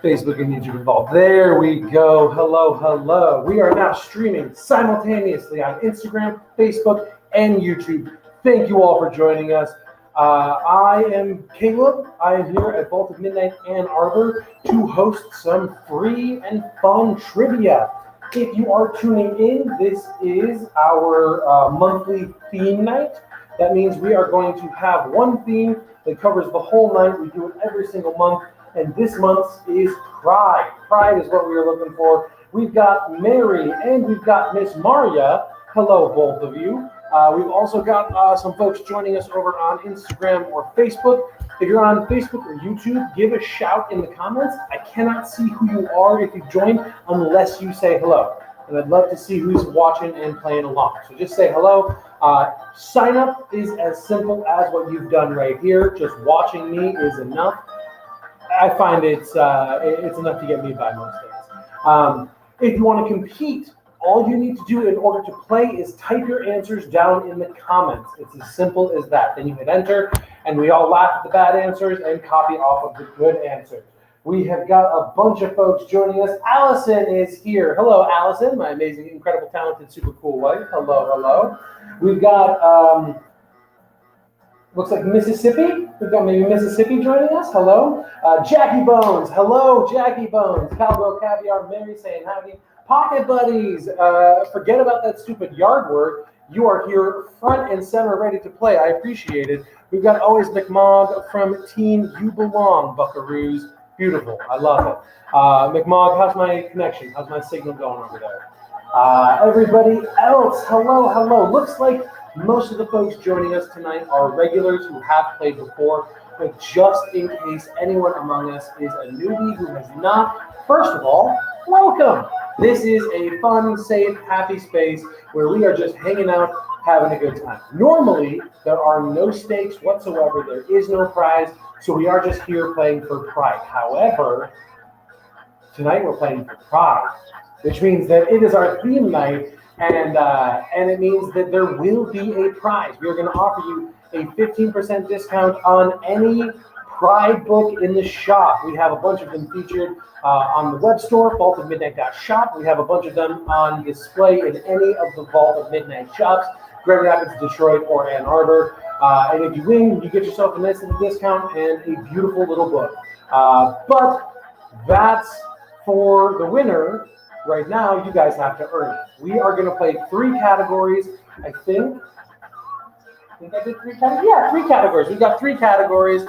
Facebook and YouTube involved. There we go. Hello, hello. We are now streaming simultaneously on Instagram, Facebook, and YouTube. Thank you all for joining us. I am Caleb. I am here at Vault of Midnight Ann Arbor to host some free and fun trivia. If you are tuning in, this is our monthly theme night. That means we are going to have one theme that covers the whole night. We do it every single month. And this month's is Pride. Pride is what we are looking for. We've got Mary and we've got Miss Maria. Hello, both of you. We've also got some folks joining us over on Instagram or Facebook. If you're on Facebook or YouTube, give a shout in the comments. I cannot see who you are if you've joined unless you say hello. And I'd love to see who's watching and playing along. So just say hello. Sign up is as simple as what you've done right here. Just watching me is enough. I find it's enough to get me by most days. If you want to compete, all you need to do in order to play is type your answers down in the comments. It's as simple as that. Then you hit enter, and we all laugh at the bad answers and copy off of the good answers. We have got a bunch of folks joining us. Allison is here. Hello, Allison, my amazing, incredible, talented, super cool wife. Hello, hello. We've got, looks like Mississippi. We've got maybe Mississippi joining us. Hello. Jackie Bones. Hello, Jackie Bones. Cowbell Caviar. Mary saying howdy. Pocket Buddies. Forget about that stupid yard work. You are here front and center ready to play. I appreciate it. We've got Always McMog from Team You Belong, Buckaroos. Beautiful. I love it. McMog, how's my connection? How's my signal going over there? Everybody else, hello, hello. Looks like most of the folks joining us tonight are regulars who have played before, but just in case anyone among us is a newbie who has not, first of all, welcome. This is a fun, safe, happy space where we are just hanging out, having a good time. Normally, there are no stakes whatsoever. There is no prize, so we are just here playing for pride. However, tonight we're playing for pride, which means that it is our theme night, and it means that there will be a prize. We are going to offer you a 15% discount on any Pride book in the shop. We have a bunch of them featured on the web store, vaultofmidnight.shop. We have a bunch of them on display in any of the Vault of Midnight shops, Grand Rapids, Detroit, or Ann Arbor. And if you win, you get yourself a nice little discount and a beautiful little book. But that's for the winner. Right now, you guys have to earn it. We are going to play 3 categories, I think I did 3 categories. Yeah, 3 categories. We've got 3 categories.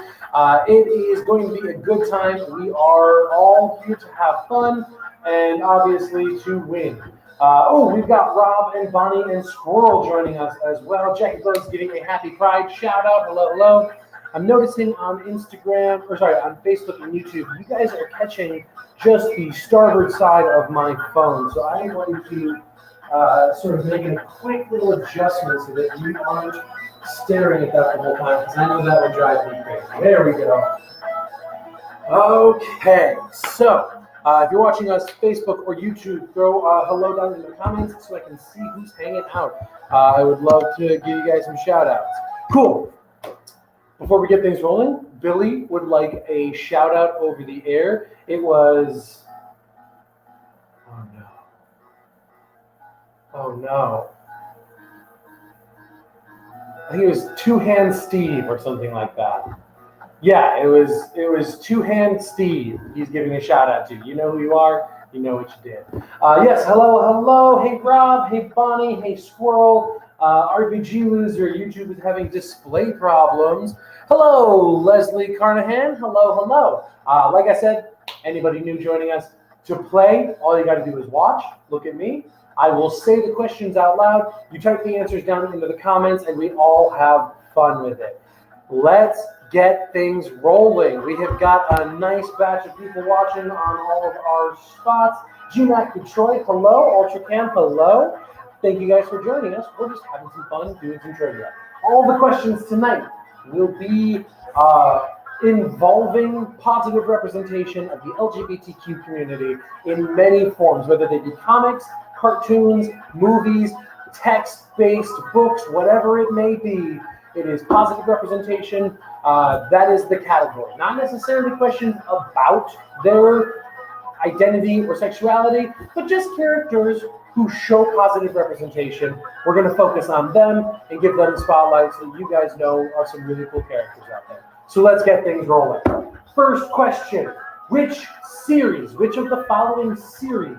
It is going to be a good time. We are all here to have fun and obviously to win. We've got Rob and Bonnie and Squirrel joining us as well. Jackie Bird's giving a happy Pride shout out. Hello, hello. I'm noticing on on Facebook and YouTube, you guys are catching just the starboard side of my phone. So I'm going to sort of make a quick little adjustment so that you aren't staring at that the whole time, because I know that would drive me crazy. There we go. Okay, so if you're watching us Facebook or YouTube, throw hello down in the comments so I can see who's hanging out. I would love to give you guys some shout outs. Cool. Before we get things rolling, Billy would like a shout out over the air. It was, oh no. I think it was Two Hand Steve or something like that. Yeah, it was Two Hand Steve. He's giving a shout out to you. You know who you are. You know what you did. Yes, hello. Hey Rob. Hey Bonnie. Hey Squirrel. RPG Loser. YouTube is having display problems. Hello, Leslie Carnahan. Hello. Like I said, anybody new joining us, to play, all you got to do is watch. Look at me. I will say the questions out loud. You type the answers down into the comments, and we all have fun with it. Let's get things rolling. We have got a nice batch of people watching on all of our spots. GMAC Detroit, hello. UltraCam, hello. Thank you guys for joining us. We're just having some fun doing some trivia. All the questions tonight will be involving positive representation of the LGBTQ community in many forms, whether they be comics, cartoons, movies, text-based books, whatever it may be. It is positive representation. That is the category. Not necessarily questions about their identity or sexuality, but just characters who show positive representation. We're going to focus on them and give them spotlights so you guys know are some really cool characters out there. So let's get things rolling. First question. Which of the following series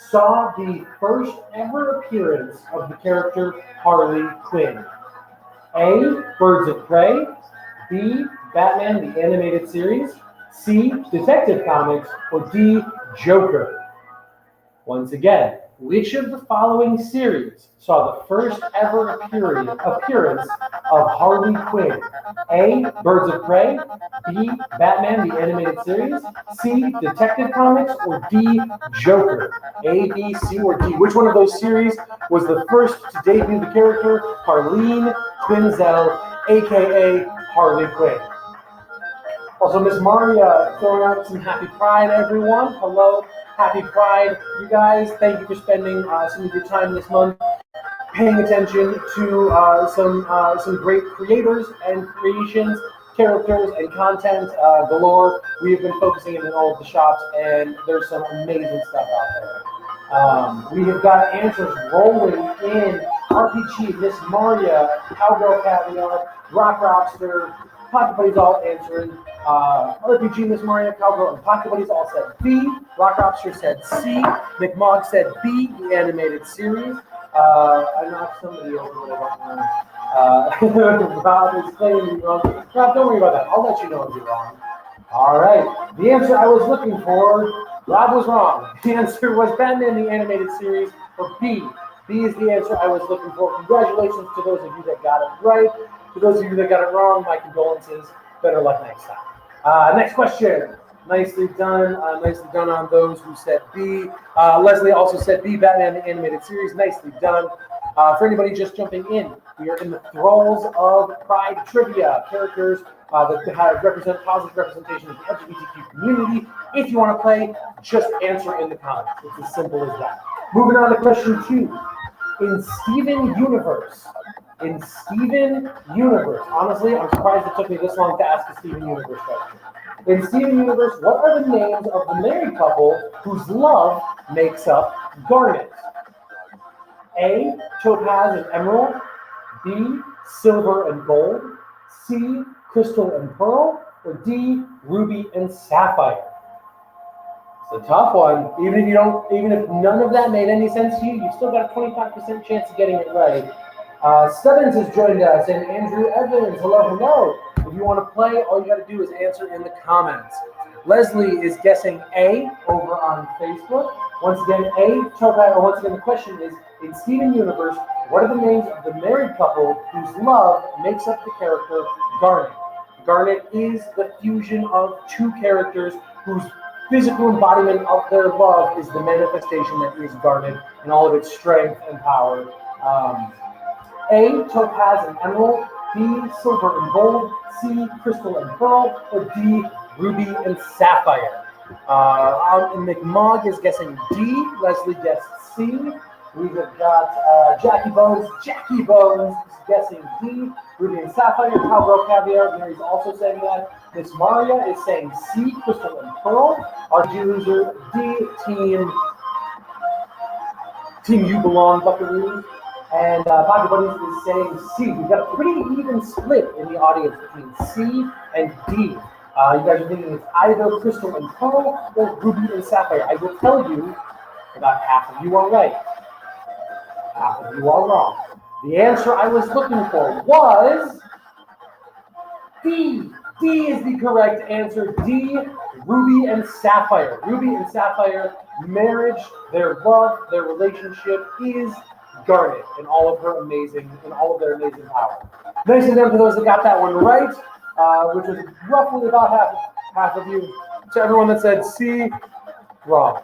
saw the first ever appearance of the character Harley Quinn? A, Birds of Prey. B, Batman the Animated Series. C, Detective Comics. Or D, Joker. Once again, which of the following series saw the first ever appearance of Harley Quinn? A, Birds of Prey. B, Batman the Animated Series. C, Detective Comics. Or D, Joker. A, B, C, or D. Which one of those series was the first to debut the character Harleen Quinzel, aka Harley Quinn? Also, Miss Maria throwing out some happy pride, everyone. Hello, happy pride, you guys. Thank you for spending some of your time this month paying attention to some great creators and creations, characters, and content galore. We have been focusing in all of the shops, and there's some amazing stuff out there. We have got answers rolling in. RPG, Miss Maria, Cowgirl Caviar, Rock Rockster, Pocket Buddies all answering. RPG, Miss Maria, Cowgirl, and Pocket Buddies all said B. Rock Rockster said C. McMog said B, the animated series. I knocked somebody over, but I don't know. Rob is claiming me wrong. Rob, don't worry about that. I'll let you know if you're wrong. All right. The answer I was looking for, Rob was wrong. The answer was Batman the Animated Series, or B. B is the answer I was looking for. Congratulations to those of you that got it right. For those of you that got it wrong, my condolences. Better luck next time. Next question. Nicely done. Nicely done on those who said B. Leslie also said B, Batman the Animated Series. Nicely done. For anybody just jumping in, we are in the thralls of Pride Trivia. Characters that represent positive representation of the LGBTQ community. If you want to play, just answer in the comments. It's as simple as that. Moving on to question 2. In Steven Universe, honestly, I'm surprised it took me this long to ask a Steven Universe question. In Steven Universe, what are the names of the married couple whose love makes up Garnet? A, Topaz and Emerald. B, Silver and Gold. C, Crystal and Pearl. Or D, Ruby and Sapphire. It's a tough one. Even if none of that made any sense to you, you've still got a 25% chance of getting it right. Stubbins has joined us, and Andrew Evans. Hello. If you want to play, all you got to do is answer in the comments. Leslie is guessing A over on Facebook. Once again, the question is, in Steven Universe, what are the names of the married couple whose love makes up the character Garnet? Garnet is the fusion of two characters whose physical embodiment of their love is the manifestation that is Garnet in all of its strength and power. A, Topaz and Emerald. B, Silver and Gold. C, Crystal and Pearl. Or D, Ruby and Sapphire. And McMog is guessing D. Leslie guessed C. We have got Jackie Bones is guessing D. Ruby and Sapphire. Cowgirl Caviar, Mary's also saying that. Miss Maria is saying C, Crystal and Pearl. Our user D, Team You Belong, Buckaroos. And Pocket Buddies is saying C. We've got a pretty even split in the audience between C and D. You guys are thinking it's either Crystal and Pearl or Ruby and Sapphire. I will tell you, about half of you are right. Half of you are wrong. The answer I was looking for was D. D is the correct answer. D, Ruby and Sapphire. Ruby and Sapphire marriage, their love, their relationship is Garnet in all of their amazing power. Nicely done to those that got that one right, which was roughly about half of you. To everyone that said C, wrong.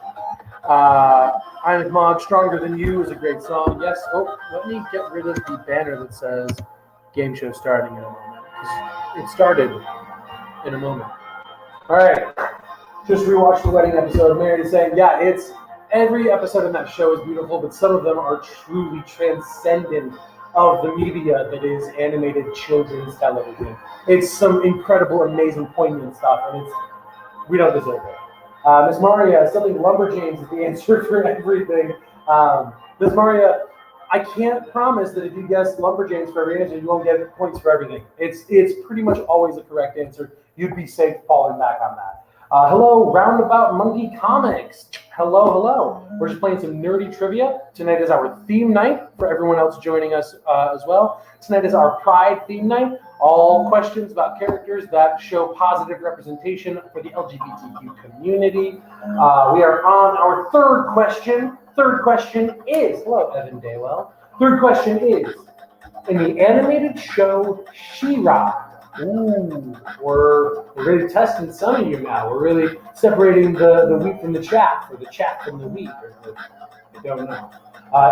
I'm Mom, Stronger Than You is a great song. Yes. Oh, let me get rid of the banner that says game show starting in a moment. It started in a moment. All right. Just rewatched the wedding episode. Mary is saying, yeah, it's every episode in that show is beautiful, but some of them are truly transcendent of the media that is animated children's television. It's some incredible, amazing, poignant stuff, and we don't deserve it. Miss Maria, still think Lumberjanes is the answer for everything. Miss Maria, I can't promise that if you guess Lumberjanes for every answer, you won't get points for everything. It's pretty much always a correct answer. You'd be safe falling back on that. Hello, Roundabout Monkey Comics. Hello. We're just playing some nerdy trivia. Tonight is our theme night for everyone else joining us as well. Tonight is our Pride theme night. All questions about characters that show positive representation for the LGBTQ community. We are on our third question. Third question is, hello, Evan Daywell. Third question is, in the animated show She-Ra, we're really testing some of you now. We're really separating the wheat from the chaff, or the chaff from the wheat, I don't know.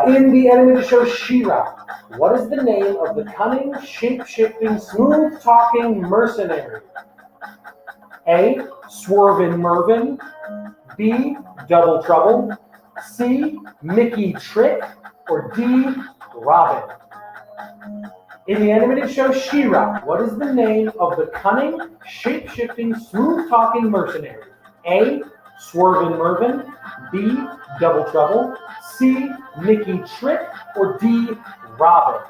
In the animated show She-Ra, what is the name of the cunning, shape-shifting, smooth-talking mercenary? A. Swervin' Mervin. B. Double Trouble. C. Mickey Trick. Or D. Robin. In the animated show She-Ra, what is the name of the cunning, shape-shifting, smooth-talking mercenary? A. Swervin' Mervin. B. Double Trouble. C. Mickey Trick. Or D. Robin.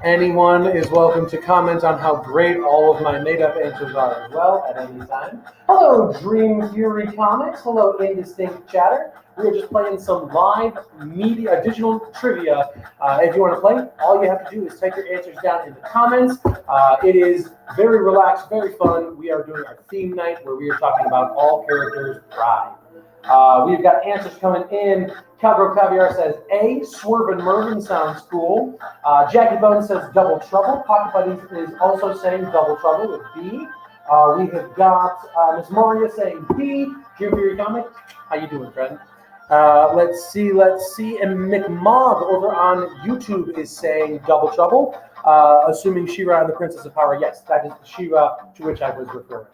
Anyone is welcome to comment on how great all of my made-up answers are as well at any time. Hello, Dream Fury Comics. Hello, Indistinct Chatter. We are just playing some live media, digital trivia. If you want to play, all you have to do is type your answers down in the comments. It is very relaxed, very fun. We are doing our theme night where we are talking about all characters' pride. We've got answers coming in. Cowgirl Caviar says A. Swervin' Mervin sounds cool. Jackie Bone says Double Trouble. Pocket Buddies is also saying Double Trouble with B. We have got Miss Maria saying B. Dream Fury Comic. How you doing, friend? Let's see. And McMog over on YouTube is saying Double Trouble. Assuming She-Ra and the Princess of Power. Yes, that is the She-Ra to which I was referring.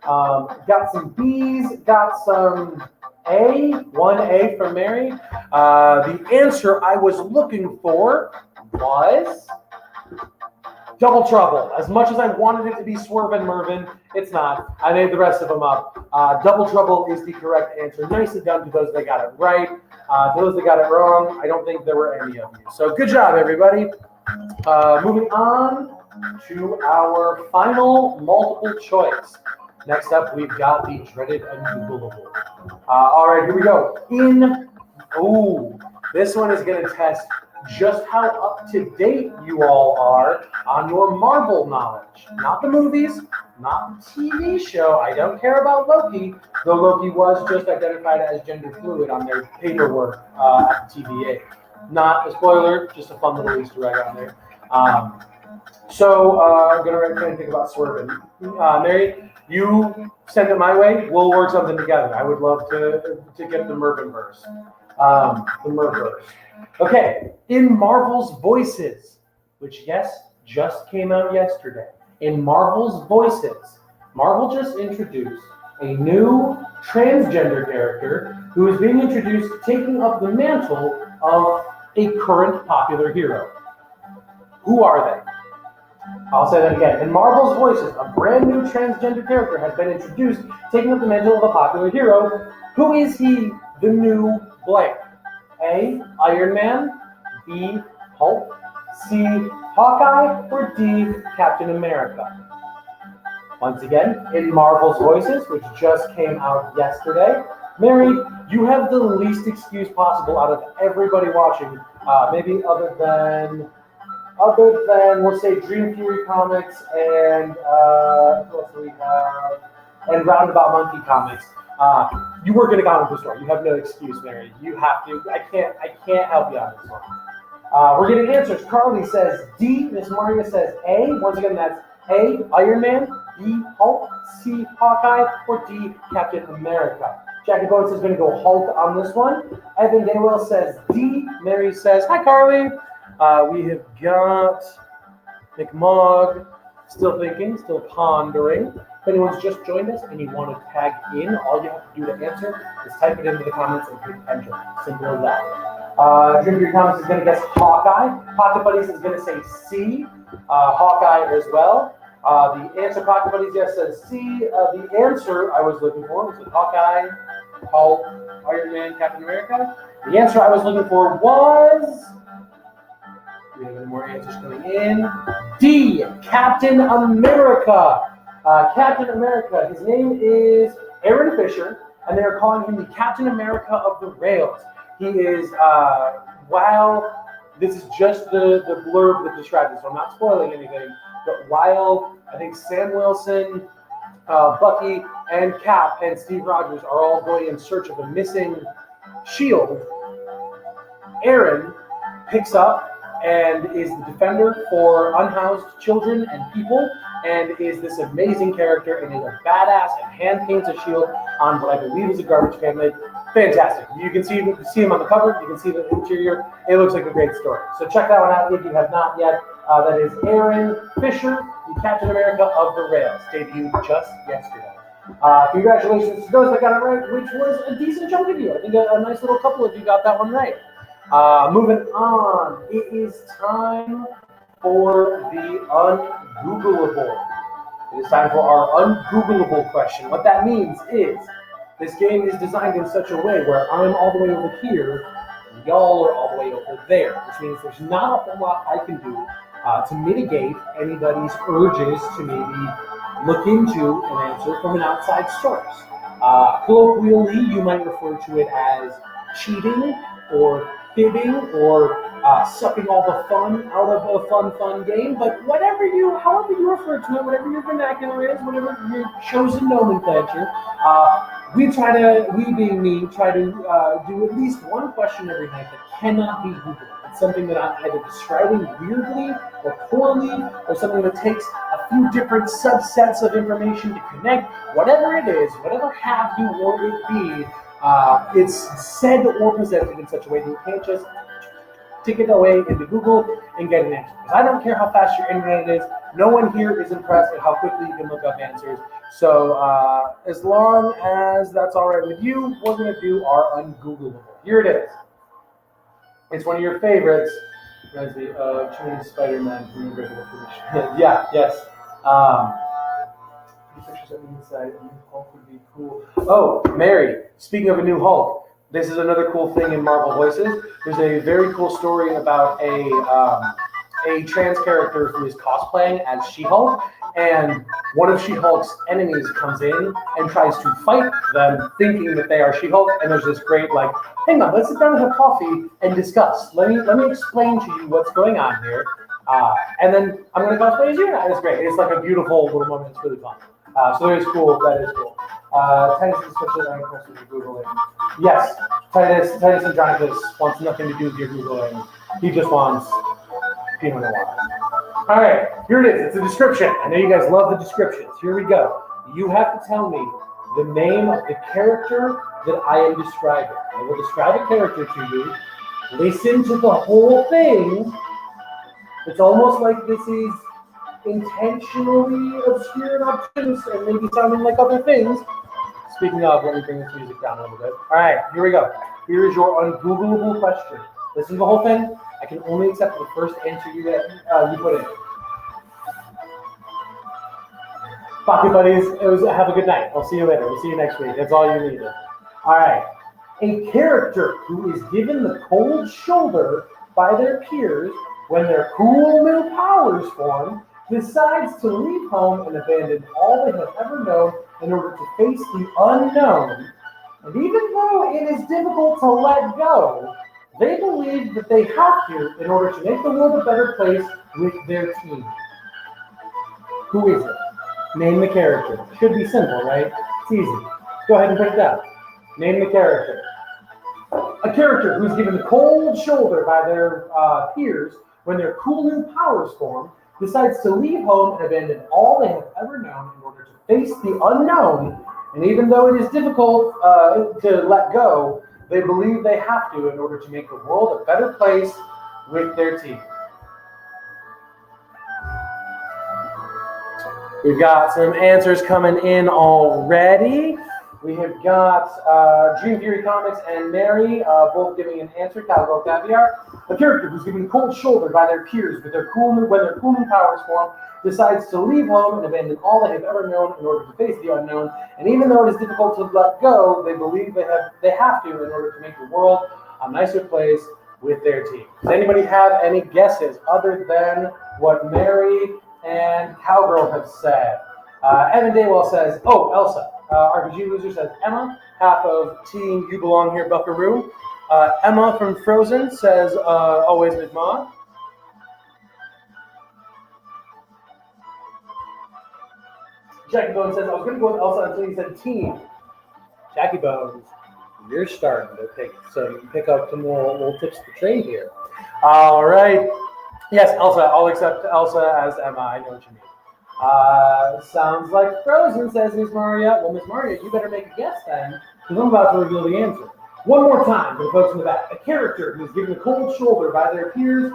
Got some B's. Got some A, 1A from Mary. The answer I was looking for was Double Trouble. As much as I wanted it to be Swervin' Mervin, it's not. I made the rest of them up. Double Trouble is the correct answer. Nicely done to those that got it right. Those that got it wrong, I don't think there were any of you. So good job, everybody. Moving on to our final multiple choice. Next up, we've got the dreaded ungoogleable. All right, here we go. This one is going to test just how up-to-date you all are on your Marvel knowledge. Not the movies, not the TV show. I don't care about Loki, though Loki was just identified as gender fluid on their paperwork at the TVA. Not a spoiler, just a fun little Easter egg on there. So I'm going to think about Swervin'. Mary, you send it my way. We'll work something together. I would love to get the Mervin verse. The Merverse. Okay, in Marvel's Voices, which, yes, just came out yesterday. In Marvel's Voices, Marvel just introduced a new transgender character who is being introduced, taking up the mantle of a current popular hero. Who are they? I'll say that again. In Marvel's Voices, a brand new transgender character has been introduced, taking up the mantle of a popular hero. Who is he, the new blank? A. Iron Man. B. Hulk. C. Hawkeye. Or D. Captain America. Once again, in Marvel's Voices, which just came out yesterday. Mary, you have the least excuse possible out of everybody watching. Maybe other than we'll say Dream Fury Comics and what else do we have? And Roundabout Monkey Comics. You work in a comic book store. You have no excuse, Mary. You have to. I can't help you on this one. We're getting answers. Carly says D. Miss Maria says A. Once again, that's A. Iron Man. B. Hulk. C. Hawkeye. Or D. Captain America. Jackie Bones is going to go Hulk on this one. Evan Daywell says D. Mary says hi, Carly. We have got McMog, still thinking, still pondering. If anyone's just joined us and you want to tag in, all you have to do to answer is type it into the comments and click enter. Simple as that. Junior Thomas is going to guess Hawkeye. Pocket Buddies is going to say C, Hawkeye as well. The answer, Pocket Buddies, yes, says C. The answer I was looking for was Hawkeye, Hulk, Iron Man, Captain America. The answer I was looking for was... We have any more answers coming in. D, Captain America. Captain America, his name is Aaron Fisher, and they're calling him the Captain America of the Rails. He is, while this is just the blurb that describes it, so I'm not spoiling anything, but while I think Sam Wilson, Bucky, and Cap, and Steve Rogers are all going in search of a missing shield, Aaron picks up and is the defender for unhoused children and people, and is this amazing character, and is a badass, and hand paints a shield on what I believe is a garbage can lid. Fantastic. You can see him on the cover, you can see the interior. It looks like a great story. So check that one out if you have not yet. That is Aaron Fisher, the Captain America of the Rails, debuted just yesterday. Congratulations to those that got it right, which was a decent chunk of you. I think a nice little couple of you got that one right. Moving on, it is time for the ungoogleable. It is time for our ungoogleable question. What that means is this game is designed in such a way where I'm all the way over here and y'all are all the way over there, which means there's not a whole lot I can do to mitigate anybody's urges to maybe look into an answer from an outside source. Colloquially, you might refer to it as cheating or fibbing or sucking all the fun out of a fun game, but however you refer to it, whatever your vernacular is, whatever your chosen nomenclature, we being me, try to do at least one question every night that cannot be Googled. It's something that I'm either describing weirdly or poorly, or something that takes a few different subsets of information to connect. Whatever it is, whatever have you or it be, it's said or presented in such a way that you can't just stick it away into Google and get an answer. Because I don't care how fast your internet is. No one here is impressed at how quickly you can look up answers. So as long as that's all right with you, we're going to do our ungoogleable. Here it is. It's one of your favorites. Reminds me of Chinese Spider-Man from the regular tradition. Yeah, yes. Hulk would be cool. Oh, Mary, speaking of a new Hulk, this is another cool thing in Marvel Voices. There's a very cool story about a trans character who is cosplaying as She-Hulk, and one of She-Hulk's enemies comes in and tries to fight them, thinking that they are She-Hulk, and there's this great, like, hang on, let's sit down and have coffee and discuss. Let me explain to you what's going on here, and then I'm going to cosplay as you. It's great. It's like a beautiful little moment. It's really fun. So that is cool. That is cool. Titus is especially impressed with your Googling. Yes, Titus Andronicus wants nothing to do with your Googling. He just wants Pinot Noir. All right, here it is. It's a description. I know you guys love the descriptions. Here we go. You have to tell me the name of the character that I am describing. I will describe a character to you. Listen to the whole thing. It's almost like this is intentionally obscure and obtuse and maybe sounding like other things. Speaking of, let me bring this music down a little bit. All right, here we go. Here is your ungoogleable question. Listen to the whole thing. I can only accept the first answer you put in. Pocket Buddies, have a good night. I'll see you later. We'll see you next week. That's all you needed. All right. A character who is given the cold shoulder by their peers when their cool new powers form decides to leave home and abandon all they have ever known in order to face the unknown. And even though it is difficult to let go, they believe that they have to in order to make the world a better place with their team. Who is it? Name the character. Should be simple, right? It's easy. Go ahead and put it down. Name the character. A character who's given the cold shoulder by their peers when their cool new powers form decides to leave home and abandon all they have ever known in order to face the unknown. And even though it is difficult to let go, they believe they have to in order to make the world a better place with their team. We've got some answers coming in already. We have got Dream Fury Comics and Mary both giving an answer. Cowgirl Caviar, a character who's given cold shoulder by their peers when their cool new powers form, decides to leave home and abandon all they have ever known in order to face the unknown. And even though it is difficult to let go, they believe they have to in order to make the world a nicer place with their team. Does anybody have any guesses other than what Mary and Cowgirl have said? Evan Daywell says, oh, Elsa. RPG Loser says Emma, half of Team You Belong Here Buckaroo. Emma from Frozen says always Miss Maude. Jackie Bones says, I was going to go with Elsa until you said team. Jackie Bones, you're starting to pick up some more little tips to trade here. All right. Yes, Elsa. I'll accept Elsa as Emma. I know what you mean. Sounds like Frozen, says Miss Maria. Well, Miss Maria, you better make a guess then, because I'm about to reveal the answer. One more time for the folks in the back. A character who's given a cold shoulder by their peers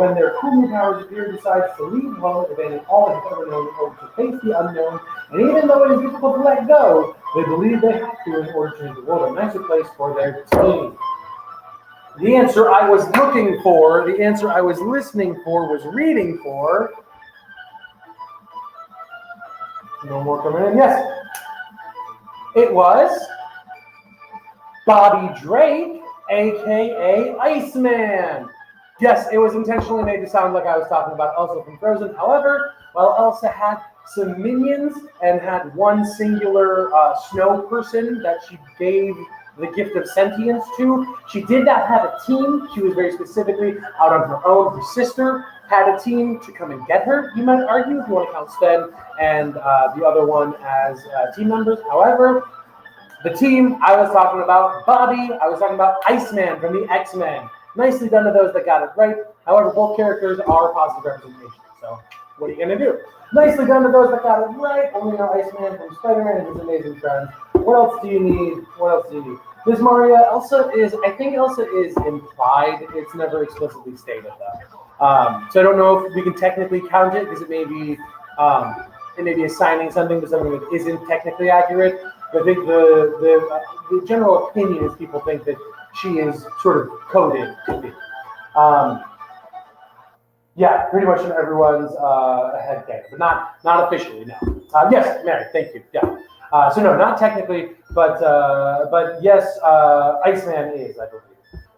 when their cool new powers appear, decides to leave home and abandon all they've ever known in order to face the unknown. And even though it is difficult to let go, they believe they have to in order to make the world a nicer place for their team. The answer I was looking for, the answer I was listening for, was reading for. No more coming in. Yes. It was Bobby Drake, a.k.a. Iceman. Yes, it was intentionally made to sound like I was talking about Elsa from Frozen. However, while Elsa had some minions and had one singular snow person that she gave the gift of sentience to, she did not have a team. She was very specifically out on her own. Her sister had a team to come and get her, you might argue, if you want to count Sven and the other one as team members. However, the team I was talking about, Bobby, I was talking about Iceman from the X-Men. Nicely done to those that got it right. However, both characters are positive representation. So what are you going to do? Nicely done to those that got it right. Only know Iceman from Spider-Man and his amazing friends. What else do you need? What else do you need? Miss Maria, I think Elsa is implied. It's never explicitly stated though. So I don't know if we can technically count it because it may be assigning something to something that isn't technically accurate. But I think the general opinion is people think that she is sort of coded to be. Yeah, pretty much in everyone's head canon, but not officially, no. Yes, Mary, thank you. Yeah. So no, not technically, but yes, Iceman is, I believe.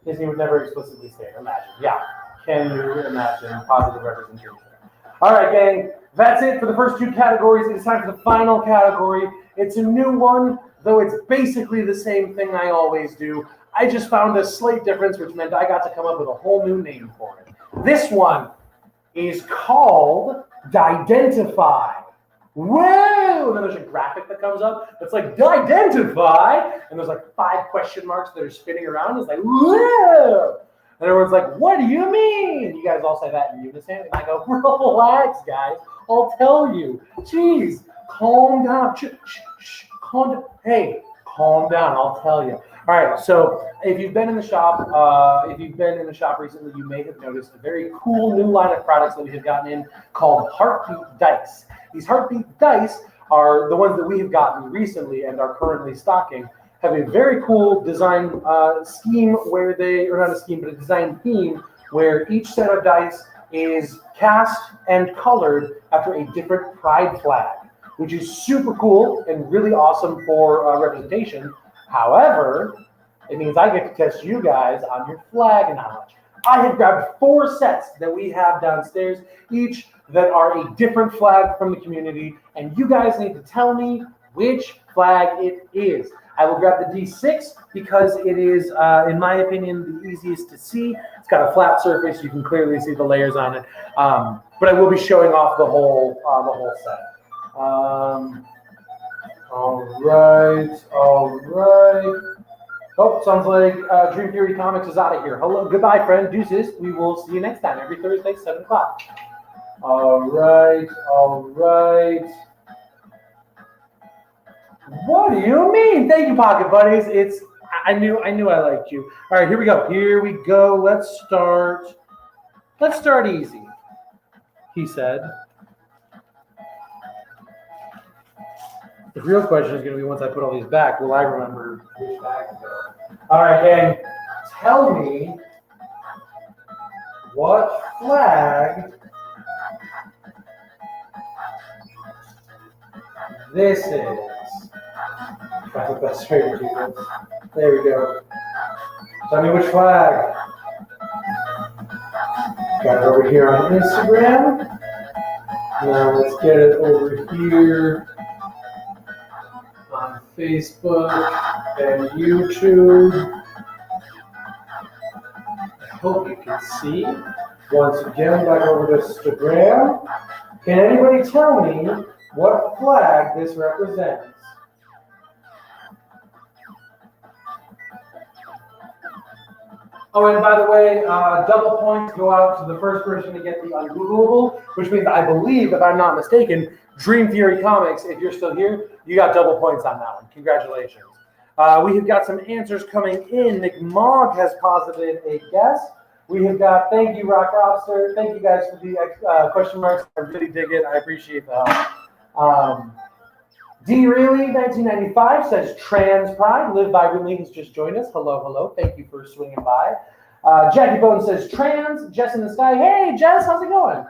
Disney would never explicitly say it. Imagine. Yeah. Can you imagine positive representation? All right, gang. That's it for the first two categories. It is time for the final category. It's a new one, though it's basically the same thing I always do. I just found a slight difference, which meant I got to come up with a whole new name for it. This one is called Didentify. Whoa! And then there's a graphic that comes up that's like, Didentify! And there's like 5 question marks that are spinning around. It's like, whoa! And everyone's like, what do you mean? You guys all say that in unison. And I go, relax, guys. I'll tell you. Jeez, calm down. Calm down. Hey, calm down. I'll tell you. All right, so if you've been in the shop, recently, you may have noticed a very cool new line of products that we have gotten in called Heartbeat Dice. These Heartbeat Dice are the ones that we have gotten recently and are currently stocking. Have a very cool design scheme where not a scheme, but a design theme where each set of dice is cast and colored after a different pride flag, which is super cool and really awesome for representation. However, it means I get to test you guys on your flag knowledge. I have grabbed 4 sets that we have downstairs, each that are a different flag from the community, and you guys need to tell me which flag it is. I will grab the D6 because it is, in my opinion, the easiest to see. It's got a flat surface; you can clearly see the layers on it. But I will be showing off the whole set. All right. Oh, sounds like Dream Fury Comics is out of here. Hello, goodbye, friend. Deuces. We will see you next time, every Thursday, 7 o'clock. All right. What do you mean? Thank you, Pocket Buddies. I knew I liked you. All right, here we go. Let's start easy, he said. The real question is going to be once I put all these back, will I remember which bag to go? All right, gang. Tell me what flag this is. Got the best way to do this. There we go. Tell me which flag. Got it over here on Instagram. Now let's get it over here on Facebook and YouTube. I hope you can see. Once again, back over to Instagram. Can anybody tell me what flag this represents? Oh, and by the way, double points go out to the first person to get the ungoogleable, which means I believe, if I'm not mistaken, Dream Theory Comics, if you're still here, you got double points on that one. Congratulations. We have got some answers coming in. Nick Mogg has posited a guess. We have got, thank you, Rock Lobster. Thank you guys for the question marks. I really dig it. I appreciate the help. D. Reilly, 1995, says Trans Pride. Live Vibrantly has just joined us. Hello, hello. Thank you for swinging by. Jackie Bone says Trans. Jess in the Sky. Hey, Jess, how's it going?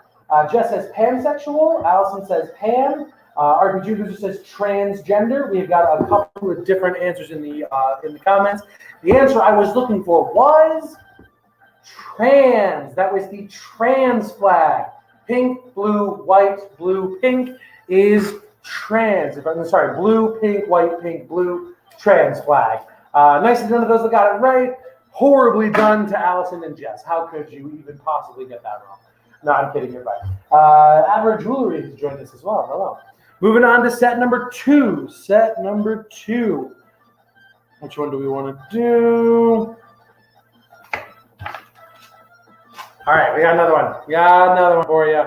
Jess says Pansexual. Allison says Pan. RPG Loser says Transgender. We've got a couple of different answers in the comments. The answer I was looking for was trans. That was the trans flag. Pink, blue, white, blue, pink is trans. If I'm sorry, blue, pink, white, pink, blue, trans flag. Nicely done to those that got it right. Horribly done to Allison and Jess. How could you even possibly get that wrong? No, I'm kidding. You're right. Average Jewelry has joined us as well. Hello. Moving on to set number 2. Set number 2. Which one do we want to do? All right, we got another one. We got another one for you.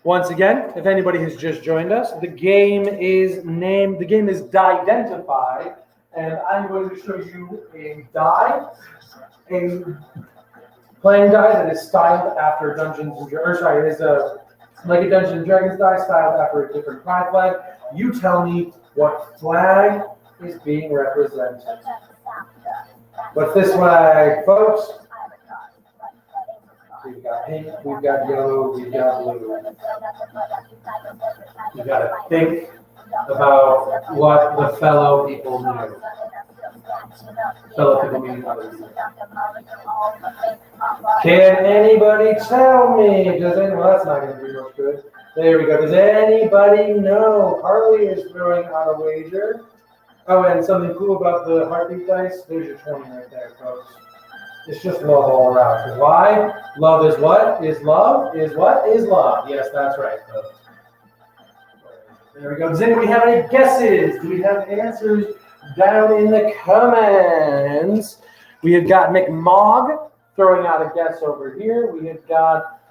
Once again, if anybody has just joined us, the game is Die-dentify, and I'm going to show you a die, a playing die that is styled after Dungeons and Dragons. It is like a Dungeons and Dragons die styled after a different pride flag. You tell me what flag is being represented. What's this flag, folks? We've got pink, we've got yellow, we've got blue. You got to think about what the fellow people knew. Fellow people meaning others. Can anybody tell me? Well, that's not going to be much good. There we go. Does anybody know? Harley is throwing out a wager. Oh, and something cool about the heartbeat dice. There's your 20 right there, folks. It's just love all around. Because why? Love is what? Is love? Is what? Is love. Yes, that's right, folks. There we go. Does anybody have any guesses? Do we have answers down in the comments? We have got McMog throwing out a guess over here. We have got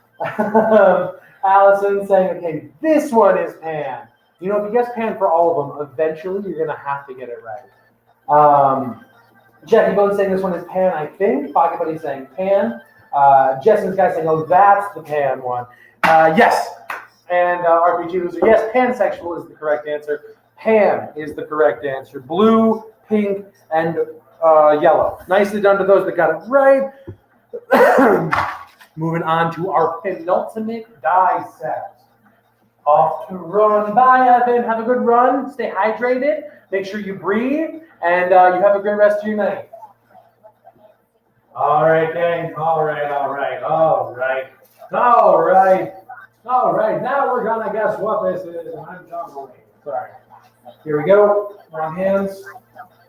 Allison saying, okay, this one is Pan. You know, if you guess Pan for all of them, eventually you're going to have to get it right. Jackie Bone saying this one is Pan, I think. Pocket Buddy saying Pan. Jess's guy saying, oh, that's the Pan one. Yes. And RPG Loser, yes, pansexual is the correct answer. Pan is the correct answer. Blue, pink, and yellow. Nicely done to those that got it right. Moving on to our penultimate die set. Off to run. Bye, Evan. Have a good run. Stay hydrated. Make sure you breathe. And you have a great rest of your night. All right, gang. All right. Now we're going to guess what this is. And I'm John Boyd. Sorry. Here we go. Wrong hands.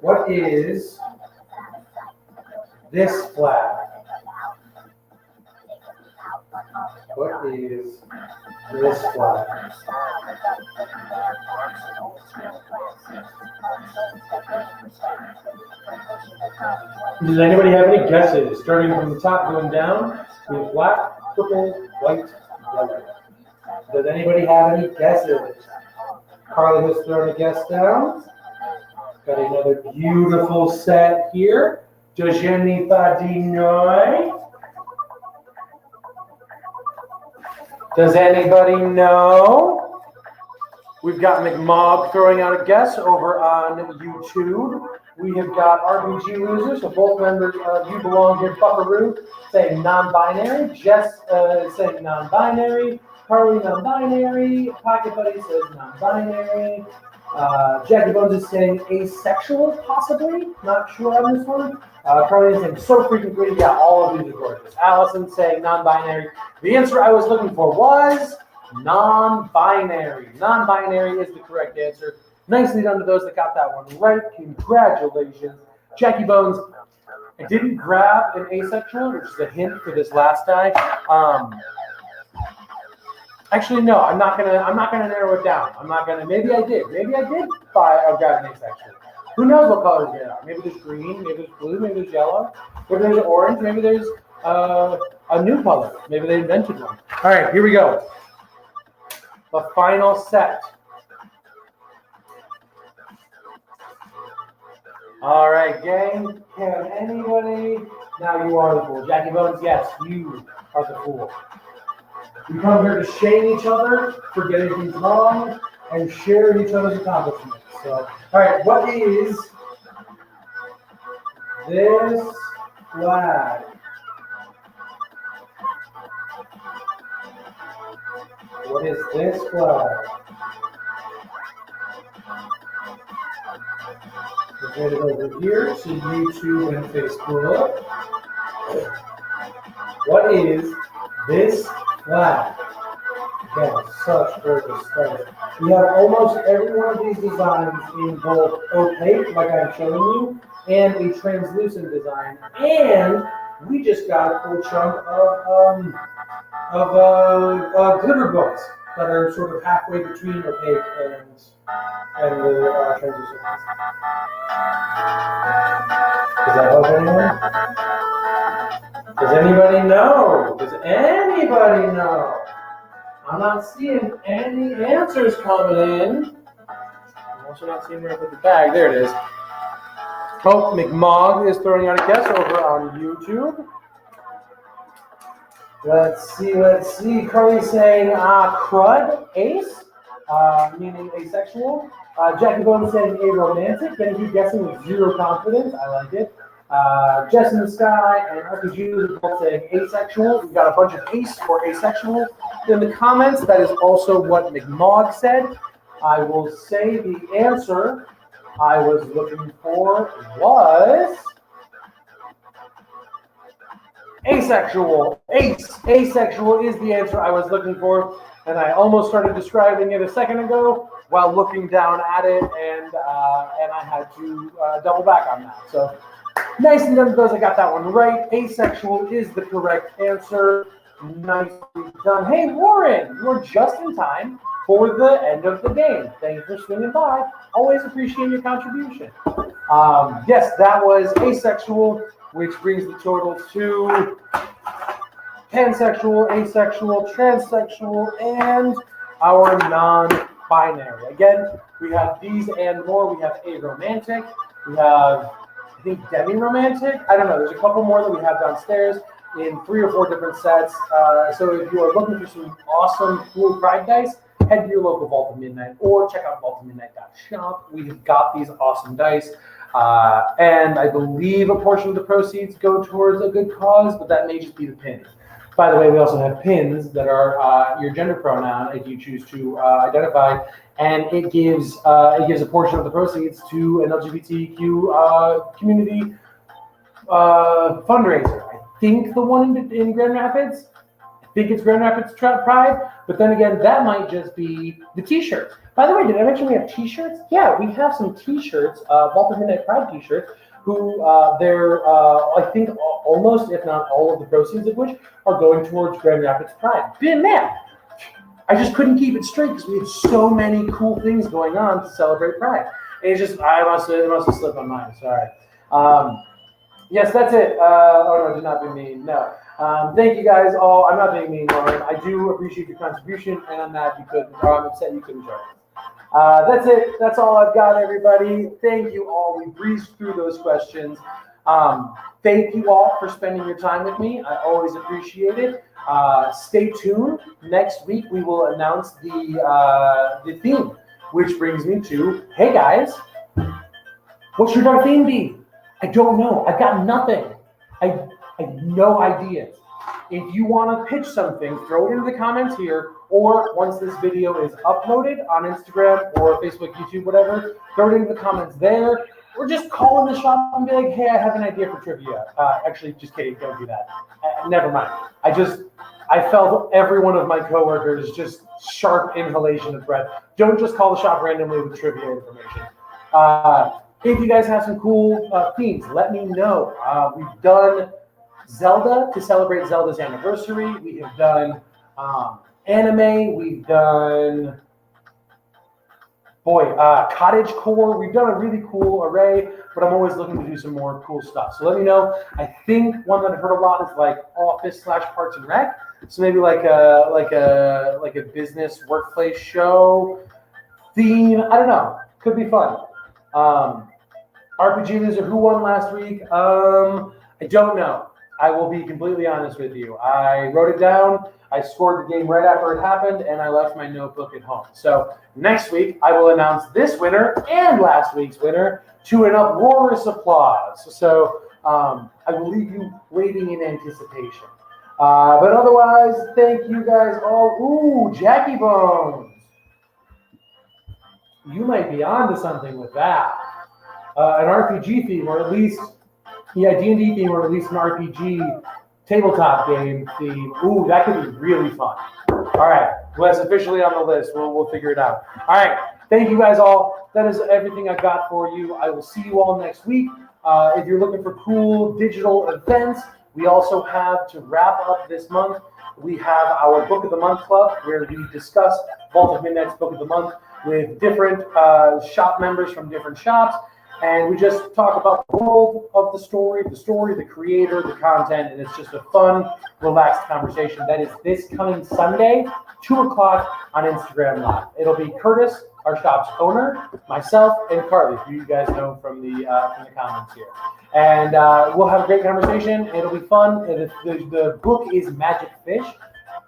What is this flag? What is this flag? Does anybody have any guesses? Starting from the top going down, we have black, purple, white, yellow. Does anybody have any guesses? Carly has thrown a guess down. Got another beautiful set here. Does anybody know? Does anybody know? We've got McMog throwing out a guess over on YouTube. We have got RPG Loser, so both members of You Belong Here Buckaroo saying non-binary. Jess saying non-binary. Carly non-binary. Pocket Buddy says non-binary. Jackie Bones is saying asexual, possibly. Not sure on this one. Carly is saying so freaking pretty. Yeah, all of these are gorgeous. Allison saying non-binary. The answer I was looking for was non-binary. Non-binary is the correct answer. Nicely done to those that got that one right. Congratulations. Jackie Bones, I didn't grab an asexual, which is a hint for this last die. Actually, no, I'm not gonna narrow it down. Maybe I did grab an asexual. Who knows what colors they are? Maybe there's green, maybe there's blue, maybe there's yellow, maybe there's orange, maybe there's a new color. Maybe they invented one. All right, here we go. The final set. All right, gang. Can anybody? Now you are the fool. Jackie Bones, yes, you are the fool. We come here to shame each other for getting things wrong and share each other's accomplishments. So, all right, what is this flag? What is this flag? We'll get it over here to YouTube and Facebook. What is this flag? Again, such gorgeous stuff. We have almost every one of these designs in both opaque, like I'm showing you, and a translucent design. And we just got a cool chunk of glitter books that are sort of halfway between opaque and the translucent ones. Does that help anyone? Does anybody know? Does anybody know? I'm not seeing any answers coming in. I'm also not seeing where I put the bag. There it is. Oh, McMog is throwing out a guess over on YouTube. Let's see. Carly's saying crud, ace, meaning asexual. Jackie Bone saying aromantic. Then keep guessing with zero confidence. I like it. Jess in the Sky and RPG are both saying asexual. We've got a bunch of ace or asexual in the comments. That is also what McMog said. I will say the answer I was looking for was asexual. Asexual is the answer I was looking for, and I almost started describing it a second ago while looking down at it, and I had to double back on that. So nicely done, those I got that one right. Asexual is the correct answer. Nicely done. Hey Warren, you're just in time for the end of the game. Thank you for swinging by. Always appreciate your contribution. Yes, that was asexual, which brings the total to pansexual, asexual, transsexual, and our non-binary. Again, we have these and more. We have aromantic. We have, I think, demi-romantic. I don't know. There's a couple more that we have downstairs in 3 or 4 different sets. So if you are looking for some awesome, cool Pride dice, head to your local Vault of Midnight or check out vaultofmidnight.shop. We have got these awesome dice. And I believe a portion of the proceeds go towards a good cause, but that may just be the pins. By the way, we also have pins that are your gender pronoun if you choose to identify, and it gives a portion of the proceeds to an LGBTQ community fundraiser. I think the one in Grand Rapids. I think it's Grand Rapids Pride, but then again, that might just be the T-shirts. By the way, did I mention we have T-shirts? Yeah, we have some T-shirts, Vault of Midnight Pride T-shirts, who they're, I think, almost, if not all of the proceeds of which are going towards Grand Rapids Pride. Man, I just couldn't keep it straight because we have so many cool things going on to celebrate Pride. And it's just, it must have slipped my mind, sorry. Yes, that's it. Oh, no, do not be mean. No. Thank you guys all. I'm not being mean, Lauren. I do appreciate your contribution, and I'm mad you couldn't, or I'm upset you couldn't join us. That's it. That's all I've got, everybody. Thank you all. We breezed through those questions. Thank you all for spending your time with me. I always appreciate it. Stay tuned. Next week, we will announce the theme which brings me to, hey guys, what should our theme be? I don't know. I've got nothing. I have no ideas. If you want to pitch something, throw it into the comments here, or once this video is uploaded on Instagram or Facebook, YouTube, whatever, throw it into the comments there, or just call in the shop and be like, hey, I have an idea for trivia. Actually, just kidding, don't do that. Never mind. I felt every one of my coworkers just sharp inhalation of breath. Don't just call the shop randomly with trivia information. If you guys have some cool themes, let me know. We've done Zelda to celebrate Zelda's anniversary. We have done anime. We've done, cottagecore. We've done a really cool array, but I'm always looking to do some more cool stuff. So let me know. I think one that I've heard a lot is like office/parts and rec. So maybe like a business workplace show theme. I don't know. Could be fun. RPG Loser, who won last week? I don't know. I will be completely honest with you. I wrote it down. I scored the game right after it happened, and I left my notebook at home. So next week, I will announce this winner and last week's winner to an uproarious applause. So I will leave you waiting in anticipation. But otherwise, thank you guys all. Ooh, Jackie Bones. You might be onto something with that. An RPG theme, or at least, D&D theme, or at least an RPG tabletop game theme. Ooh, that could be really fun. All right, well, that's officially on the list. We'll figure it out. All right, thank you guys all. That is everything I've got for you. I will see you all next week. If you're looking for cool digital events, we also have, to wrap up this month, we have our Book of the Month Club, where we discuss Vault of Midnight's Book of the Month with different shop members from different shops. And we just talk about the world of the story, the creator, the content, and it's just a fun, relaxed conversation. That is this coming Sunday, 2 o'clock on Instagram Live. It'll be Curtis, our shop's owner, myself, and Carly, who you guys know from the comments here. And we'll have a great conversation. It'll be fun. And the book is Magic Fish.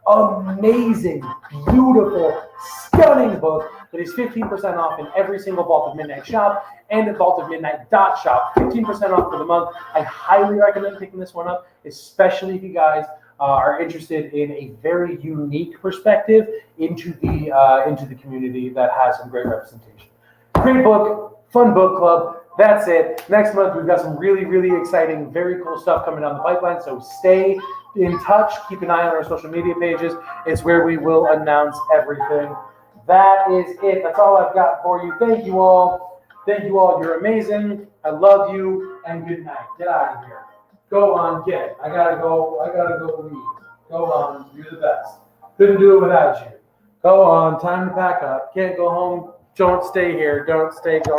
Amazing, beautiful, stunning book that is 15% off in every single Vault of Midnight shop and at vaultofmidnight.shop. 15% off for the month. I highly recommend picking this one up, especially if you guys are interested in a very unique perspective into the community that has some great representation. Great book, fun book club. That's it. Next month, we've got some really, really exciting, very cool stuff coming down the pipeline. So stay in touch. Keep an eye on our social media pages. It's where we will announce everything. That is it. That's all I've got for you. Thank you all. Thank you all. You're amazing. I love you. And good night. Get out of here. Go on, get. I gotta go leave. Go on. You're the best. Couldn't do it without you. Go on. Time to pack up. Can't go home. Don't stay here. Don't stay. Go.